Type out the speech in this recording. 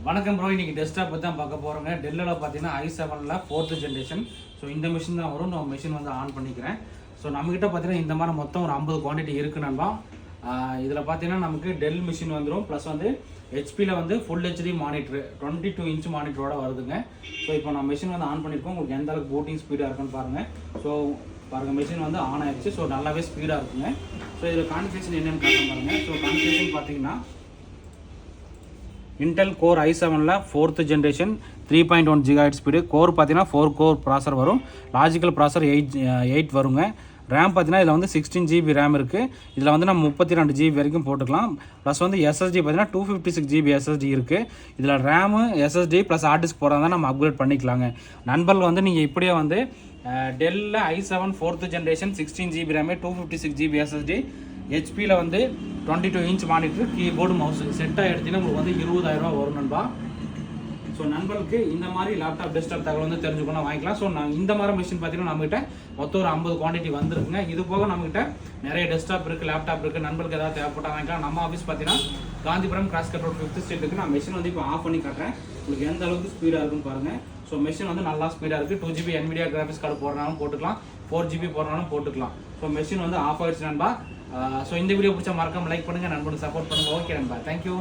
வணக்கம் ப்ரோ, இன்னைக்கு டெஸ்க்டாப் பற்றி தான் பார்க்க போகிறோங்க. டெல்லில் பார்த்தீங்கன்னா i7-ல 4th ஜென்ரேஷன். ஸோ இந்த மிஷின் தான் வரும். நான் மிஷின் வந்து ஆன் பண்ணிக்கிறேன். ஸோ நம்மக்கிட்ட பார்த்தீங்கன்னா இந்த மாதிரி மொத்தம் ஒரு 50 குவான்டிட்டி இருக்குது நண்பா. இதில் பார்த்தீங்கன்னா நமக்கு டெல் மிஷின் வந்துடும். ப்ளஸ் வந்து ஹெச்பியில் வந்து ஃபுல் ஹெச்டி மானிட்ரு 22 இன்ச் மானிட்டரோட வருதுங்க. ஸோ இப்போ நான் மிஷின் வந்து ஆன் பண்ணியிருக்கோம். உங்களுக்கு எந்த அளவுக்கு பூட்டிங் ஸ்பீடாக இருக்குன்னு பாருங்கள். ஸோ பாருங்கள், மிஷின் வந்து ஆன் ஆயிடுச்சு. ஸோ நல்லாவே ஸ்பீடாக இருக்குங்க. ஸோ இதில் கான்ஃபிகரேஷன் என்னென்னு காட்டுறேன் பாருங்கள். ஸோ கான்ஃபிகரேஷன் பார்த்தீங்கன்னா Intel Core i7-ல 4th generation 3.1 GHz speed. Core பார்த்தீங்கன்னா 4 கோர் ப்ராசர் வரும். லாஜிக்கல் ப்ராசர் 8 வருங்க. ரேம் பார்த்தீங்கன்னா இதில் வந்து 16 GB ரேம் இருக்குது. இதில் வந்து நம்ம 32 GB வரைக்கும் போட்டுக்கலாம். ப்ளஸ் வந்து SSD பார்த்தீங்கன்னா 256 GB SSD இருக்குது. இதில் RAM SSD plus hard disk போகிறதா நம்ம அப்கிரேட் பண்ணிக்கலாங்க. நண்பர்கள் வந்து நீங்கள் இப்படியே வந்து டெல்லில் i7 4th generation 16 GB RAM 256 GB SSD ஹெச்பியில் வந்து 22 இன்ச் மானிட்டர் கீபோர்டு மவுஸ் செட்டாக எடுத்தீங்கன்னா உங்களுக்கு வந்து 20,000 ரூபா வரும் நண்பா. ஸோ நண்பர்களுக்கு இந்த மாதிரி லேப்டாப் டெஸ்க்டாப் தகவல் வந்து தெரிஞ்சுக்கணும் வாங்கிக்கலாம். ஸோ நான் இந்த மாதிரி மிஷின் பார்த்தீங்கன்னா நம்மகிட்ட மொத்தம் ஒரு 50 குவான்டிட்டி வந்துருக்குங்க. இது போக நம்மகிட்ட நிறைய டெஸ்க்டாப் இருக்குது, லேப்டாப் இருக்குது. நண்பர்களுக்கு ஏதாவது தேவைப்பட்டா வாங்கிக்கலாம். நம்ம ஆஃபீஸ் பார்த்தீங்கன்னா Gandhipuram cross cut road 5th street இருக்குது. நான் மிஷின் வந்து இப்போ ஆஃப் பண்ணி காட்டுறேன். உங்களுக்கு எந்த அளவுக்கு ஸ்பீடாக இருக்குன்னு பாருங்கள். ஸோ மிஷின் வந்து நல்லா ஸ்பீடாக இருக்குது. 2 GB NVIDIA கிராஃபிக்ஸ் கார்டு போடுறாலும் போட்டுக்கலாம், 4 GB போடுறாலும் போட்டுக்கலாம். ஸோ மிஷின் வந்து ஆஃப் ஆயிடுச்சு நண்பா. ஸோ இந்த வீடியோ பிடிச்சா மறக்காம லைக் பண்ணுங்கள், நண்பர்களுக்கு சப்போர்ட் பண்ணுங்கள். ஓகே நண்பா, தேங்க்யூ.